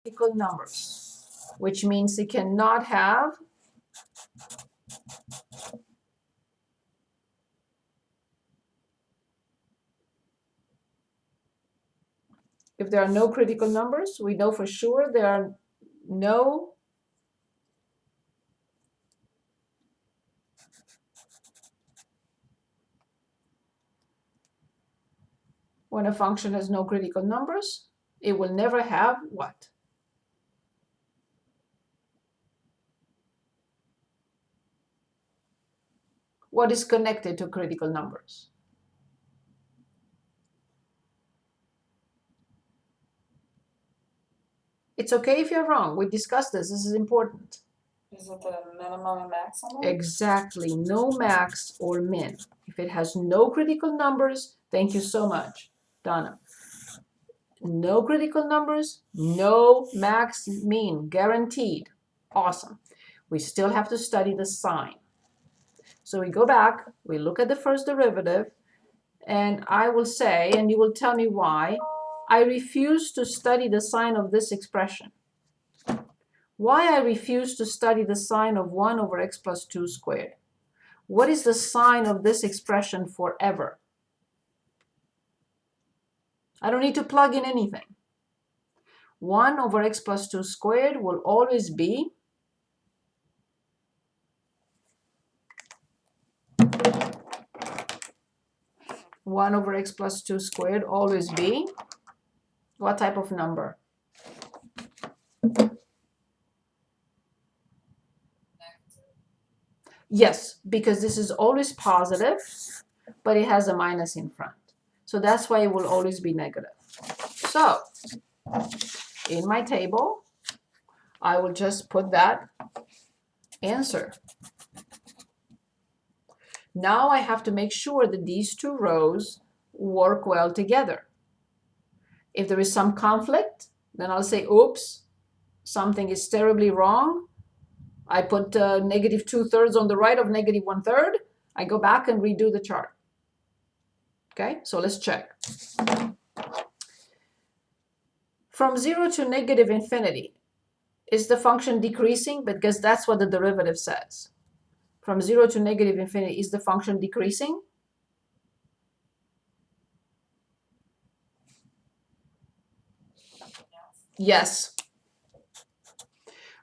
critical numbers, which means it cannot have if there are no critical numbers, we know for sure there are no when a function has no critical numbers, it will never have what? What is connected to critical numbers? It's okay if you're wrong. We discussed this. This is important. Is it the minimum and maximum? Exactly. No max or min. If it has no critical numbers, thank you so much, Donna. No critical numbers, no max min, guaranteed. Awesome. We still have to study the sign. So we go back, we look at the first derivative, and I will say, and you will tell me why, I refuse to study the sign of this expression. Why I refuse to study the sign of 1 over x plus 2 squared? What is the sign of this expression forever? I don't need to plug in anything. 1 over x plus 2 squared will always be one over x plus 2 squared always be what type of number? Yes, because this is always positive, but it has a minus in front. So that's why it will always be negative. So in my table, I will just put that answer. Now I have to make sure that these two rows work well together. If there is some conflict, then I'll say, oops, something is terribly wrong. I put negative 2/3 on the right of negative 1/3. I go back and redo the chart. Okay, so let's check. From 0 to negative infinity, is the function decreasing? Because that's what the derivative says. From 0 to negative infinity, is the function decreasing? Yes.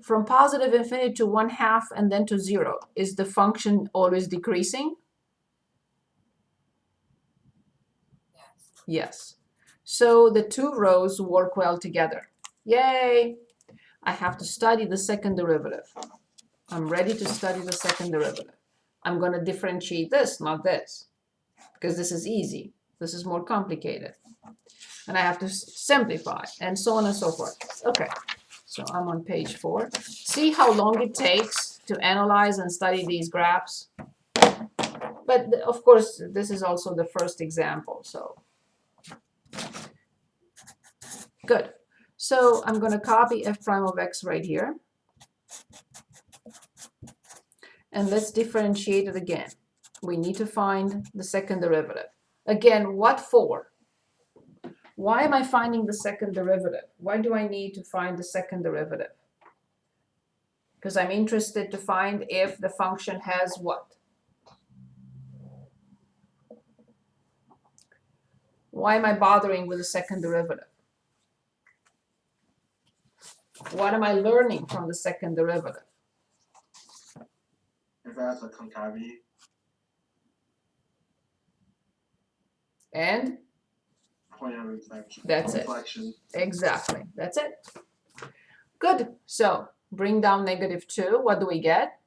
From positive infinity to 1/2 and then to 0, is the function always decreasing? Yes. So the two rows work well together. Yay! I have to study the second derivative. I'm ready to study the second derivative. I'm going to differentiate this, not this, because this is easy. This is more complicated. And I have to simplify, and so on and so forth. Okay, so I'm on page 4. See how long it takes to analyze and study these graphs? But of course, this is also the first example, so. Good. So I'm going to copy f prime of x right here. And let's differentiate it again. We need to find the second derivative. Again, what for? Why am I finding the second derivative? Why do I need to find the second derivative? Because I'm interested to find if the function has what? Why am I bothering with the second derivative? What am I learning from the second derivative? If it has a concavity. And? Point of inflection. That's it. Exactly. That's it. Good. So bring down negative 2. What do we get?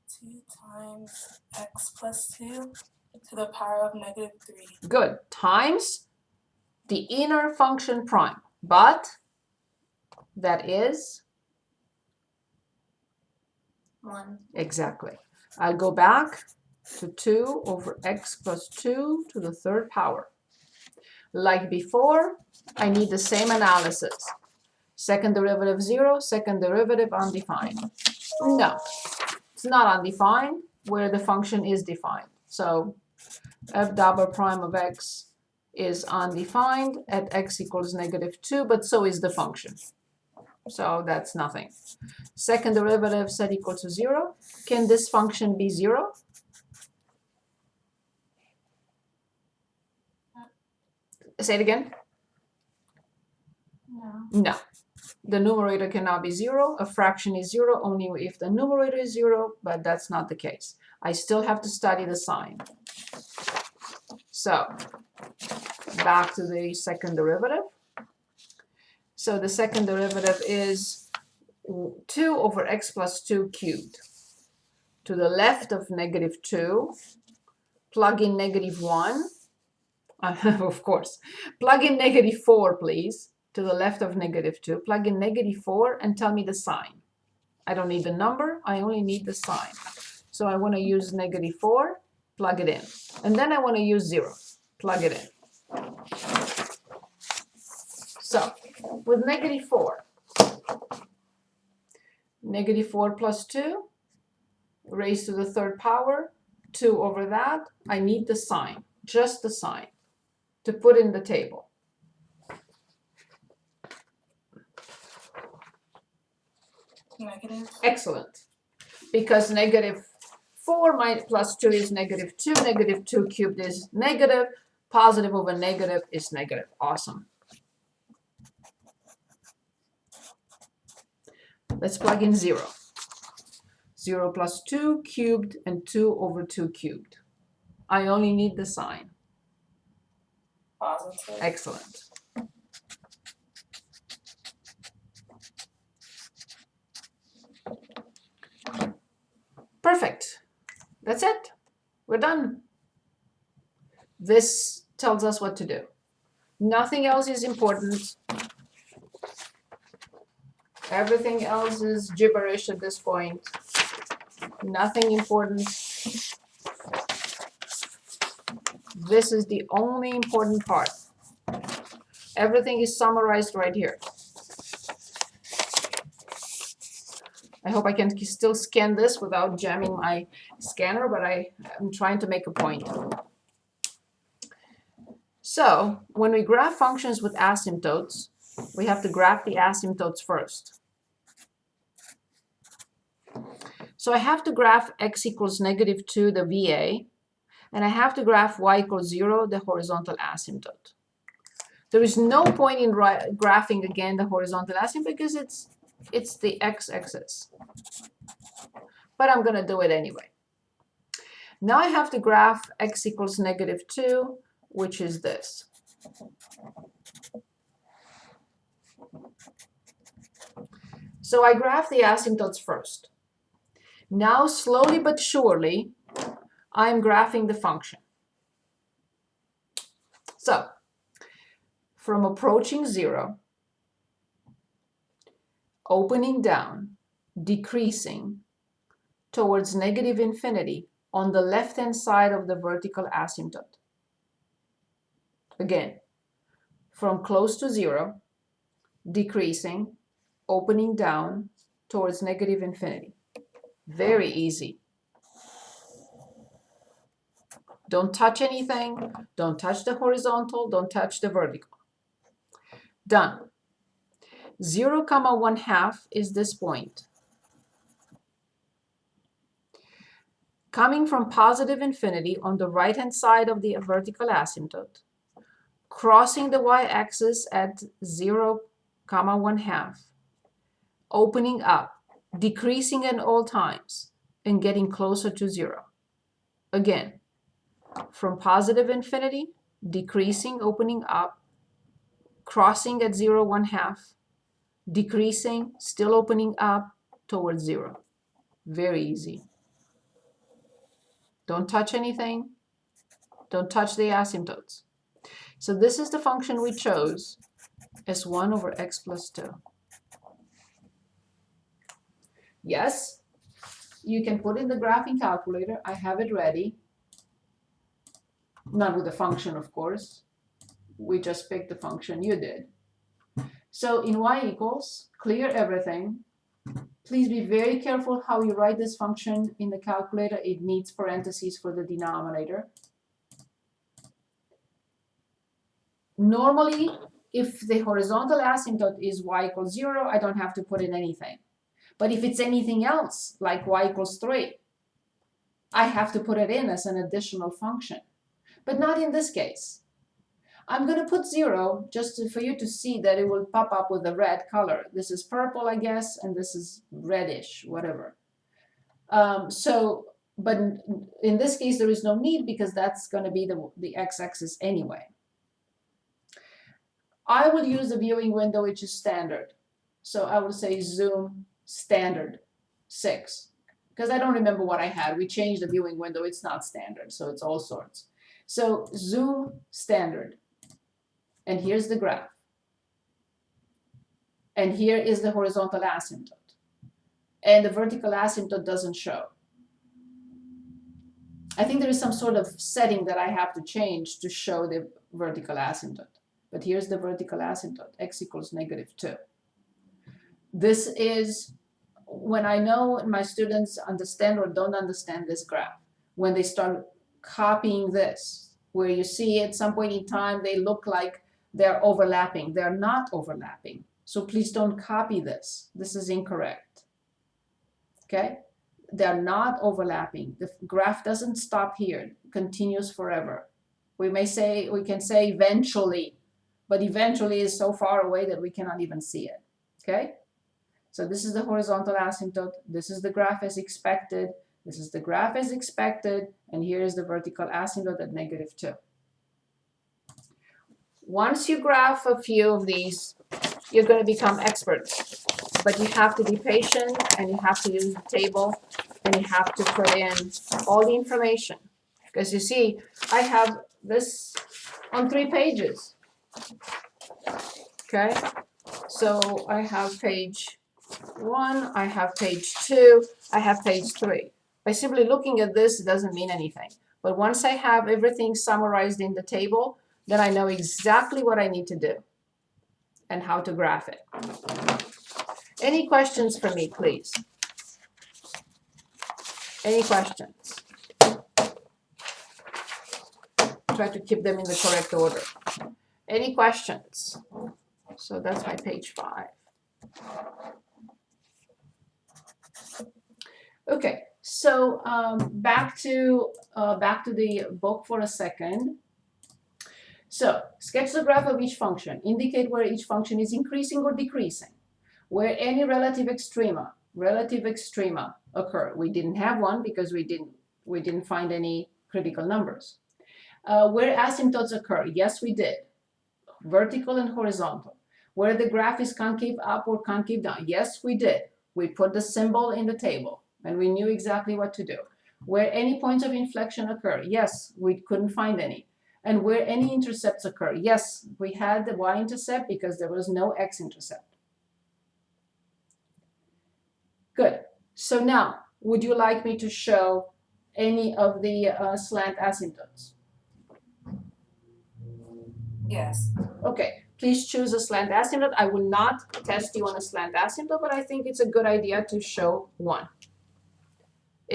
Two times x plus 2 to the power of negative 3. Good. Times the inner function prime. But that is? 1. Exactly. I'll go back to 2 over x plus 2 to the third power. Like before, I need the same analysis. Second derivative 0, second derivative undefined. No, it's not undefined where the function is defined. So f double prime of x is undefined at x equals -2, but so is the function. So that's nothing. Second derivative set equal to 0. Can this function be 0? Say it again. No. No. The numerator cannot be 0. A fraction is 0 only if the numerator is 0, but that's not the case. I still have to study the sign. So back to the second derivative. So the second derivative is 2 over x plus 2 cubed. To the left of -2, plug in -1. Of course. Plug in -4, please. To the left of -2, plug in -4 and tell me the sign. I don't need the number, I only need the sign. So I want to use -4, plug it in. And then I want to use 0, plug it in. So with -4, -4 plus 2 raised to the third power, 2 over that, I need the sign, just the sign, to put in the table. Negative. Excellent. Because -4 plus 2 is -2. -2 cubed is negative. Positive over negative is negative. Awesome. Let's plug in 0. 0 plus 2 cubed and 2 over 2 cubed. I only need the sign. Positive. Excellent. Perfect. That's it. We're done. This tells us what to do. Nothing else is important. Everything else is gibberish at this point. Nothing important. This is the only important part. Everything is summarized right here. I hope I can still scan this without jamming my scanner, but I'm trying to make a point. So when we graph functions with asymptotes, we have to graph the asymptotes first. So I have to graph x equals -2, the VA, and I have to graph y equals 0, the horizontal asymptote. There is no point in graphing again the horizontal asymptote because it's the x-axis. But I'm going to do it anyway. Now I have to graph x equals -2, which is this. So I graph the asymptotes first. Now, slowly but surely, I'm graphing the function. So, from approaching 0, opening down, decreasing towards -infinity on the left-hand side of the vertical asymptote. Again, from close to 0, decreasing, opening down towards -infinity. Very easy. Don't touch anything. Don't touch the horizontal. Don't touch the vertical. Done. 0, 1/2 is this point. Coming from +infinity on the right-hand side of the vertical asymptote, crossing the y-axis at 0, 1/2, opening up, decreasing at all times, and getting closer to 0. Again, from +infinity, decreasing, opening up, crossing at 0, 1/2, decreasing, still opening up towards 0. Very easy. Don't touch anything. Don't touch the asymptotes. So this is the function we chose as 1 over x plus 2. Yes, you can put in the graphing calculator. I have it ready. Not with the function, of course. We just picked the function. You did. So in y equals, clear everything. Please be very careful how you write this function in the calculator. It needs parentheses for the denominator. Normally, if the horizontal asymptote is y equals 0, I don't have to put in anything. But if it's anything else, like y equals 3, I have to put it in as an additional function. But not in this case. I'm going to put 0 just for you to see that it will pop up with a red color. This is purple, I guess, and this is reddish, whatever. But in this case, there is no need because that's going to be the x-axis anyway. I will use the viewing window, which is standard. So I will say zoom standard 6, because I don't remember what I had. We changed the viewing window. It's not standard, so it's all sorts. So zoom standard. And here's the graph. And here is the horizontal asymptote. And the vertical asymptote doesn't show. I think there is some sort of setting that I have to change to show the vertical asymptote. But here's the vertical asymptote, x equals -2. This is when I know my students understand or don't understand this graph, when they start copying this, where you see at some point in time they look like they're overlapping. They're not overlapping. So please don't copy this. This is incorrect. Okay? They're not overlapping. The graph doesn't stop here. It continues forever. We can say eventually, but eventually is so far away that we cannot even see it. Okay? So this is the horizontal asymptote. This is the graph as expected. This is the graph as expected. And here is the vertical asymptote at -2. Once you graph a few of these, you're going to become experts. But you have to be patient, and you have to use the table, and you have to put in all the information. Because you see, I have this on 3 pages. Okay? So I have page 1, I have page 2, I have page 3. By simply looking at this, it doesn't mean anything. But once I have everything summarized in the table, then I know exactly what I need to do and how to graph it. Any questions for me, please? Any questions? Try to keep them in the correct order. Any questions? So that's my page 5. Okay, so back to the book for a second. So sketch the graph of each function. Indicate where each function is increasing or decreasing. Where any relative extrema occur. We didn't have one because we didn't find any critical numbers. Where asymptotes occur. Yes, we did. Vertical and horizontal. Where the graph is concave up or concave down. Yes, we did. We put the symbol in the table and we knew exactly what to do. Where any points of inflection occur. Yes, we couldn't find any. And where any intercepts occur. Yes, we had the y-intercept because there was no x-intercept. Good. So now, would you like me to show any of the slant asymptotes? Yes. Okay, please choose a slant asymptote. I will not test you on a slant asymptote, but I think it's a good idea to show one.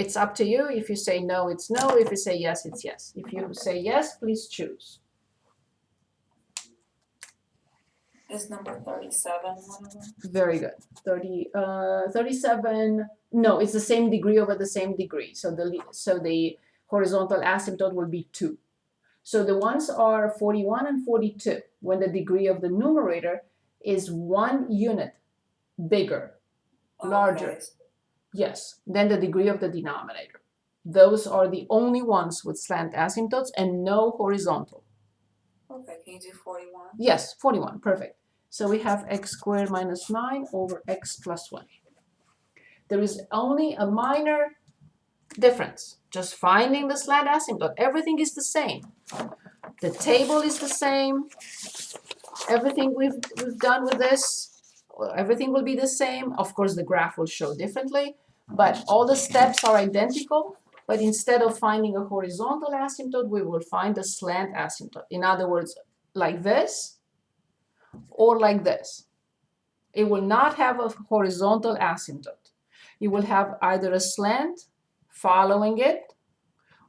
It's up to you. If you say no, it's no. If you say yes, it's yes. If you say yes, please choose. Is number 37 one of them? Very good. 37, no, it's the same degree over the same degree. So the horizontal asymptote will be 2. So the ones are 41 and 42 when the degree of the numerator is 1 unit bigger, larger. Okay. Yes, than the degree of the denominator. Those are the only ones with slant asymptotes and no horizontal. Okay, can you do 41? Yes, 41, perfect. So we have x squared minus 9 over x plus 1. There is only a minor difference, just finding the slant asymptote. Everything is the same. The table is the same. Everything we've done with this, everything will be the same. Of course, the graph will show differently, but all the steps are identical. But instead of finding a horizontal asymptote, we will find a slant asymptote. In other words, like this or like this. It will not have a horizontal asymptote. You will have either a slant following it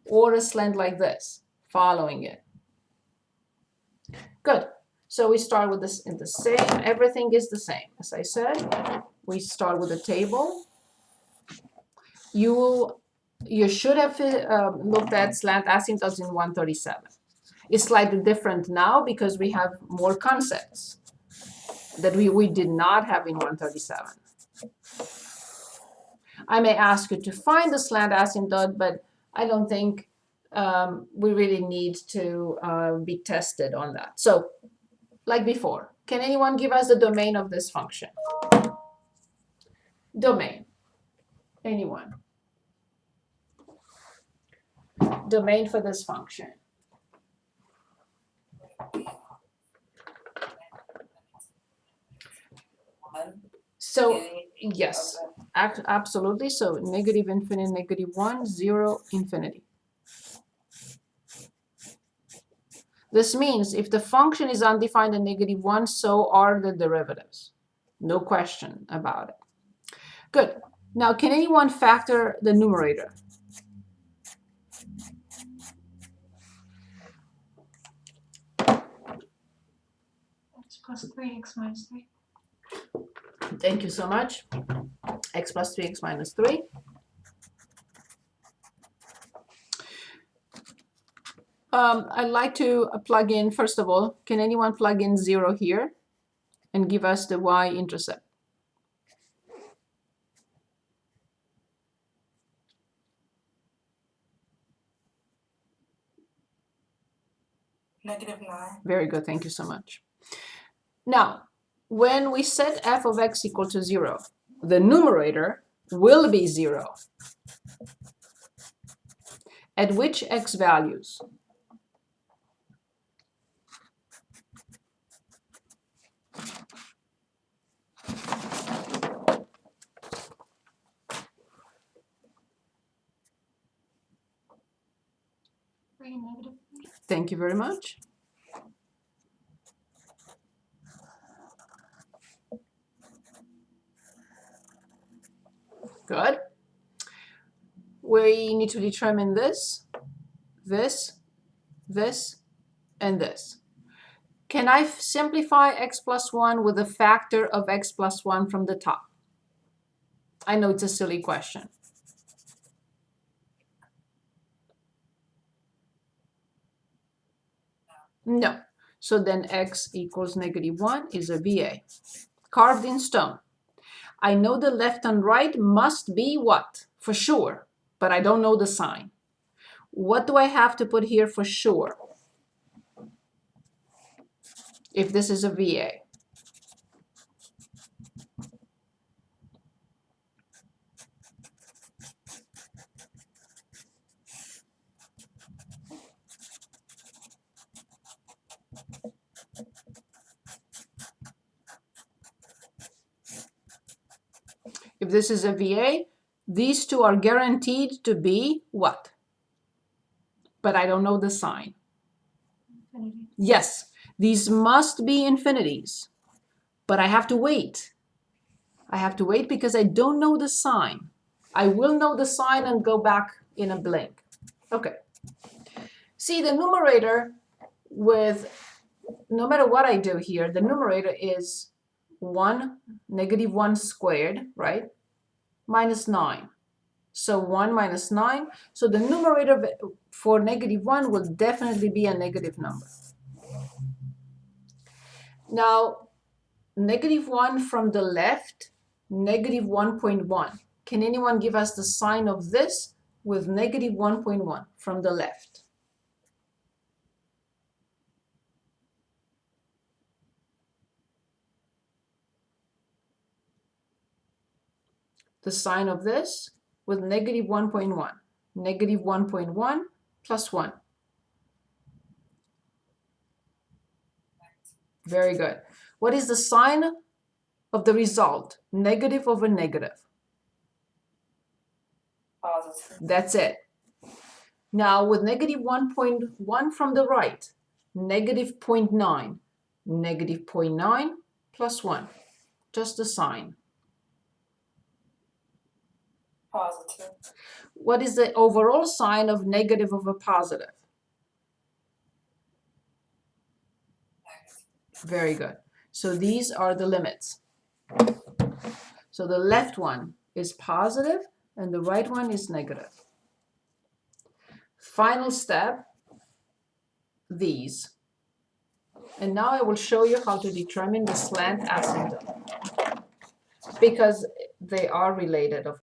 or a slant like this following it. Good. So we start with this in the same, everything is the same. As I said, we start with a table. You should have looked at slant asymptotes in 137. It's slightly different now because we have more concepts that we did not have in 137. I may ask you to find the slant asymptote, but I don't think we really need to be tested on that. So, like before, can anyone give us the domain of this function? Domain. Anyone? Domain for this function. So, yes, absolutely. So, negative infinity, negative 1, 0, infinity. This means if the function is undefined and negative 1, so are the derivatives. No question about it. Good. Now, can anyone factor the numerator? X plus 3, x minus 3. Thank you so much. X plus 3, x minus 3. I'd like to plug in, first of all, can anyone plug in 0 here and give us the y-intercept? -9. Very good, thank you so much. Now, when we set f of x equal to 0, the numerator will be 0. At which x values? Thank you very much. Good. We need to determine this, and this. Can I simplify x plus 1 with a factor of x plus 1 from the top? I know it's a silly question. No. So then x equals -1 is a VA. Carved in stone. I know the left and right must be what? For sure. But I don't know the sign. What do I have to put here for sure? If this is a VA. If this is a VA, these two are guaranteed to be what? But I don't know the sign. Infinity. Yes, these must be infinities, but I have to wait. I have to wait because I don't know the sign. I will know the sign and go back in a blink. Okay. See, the numerator with, no matter what I do here, the numerator is 1, -1 squared, right? Minus 9. So 1 minus 9. So the numerator for -1 will definitely be a negative number. Now, -1 from the left, -1.1. Can anyone give us the sign of this with -1.1 from the left? The sign of this with -1.1. -1.1 plus 1. Very good. What is the sign of the result? Negative over negative. Positive. That's it. Now with -1.1 from the right, -0.9. -0.9 plus 1. Just the sign. Positive. What is the overall sign of negative of a positive? Very good. So these are the limits. So the left one is positive and the right one is negative. Final step, these. And now I will show you how to determine the slant asymptote, because they are related, of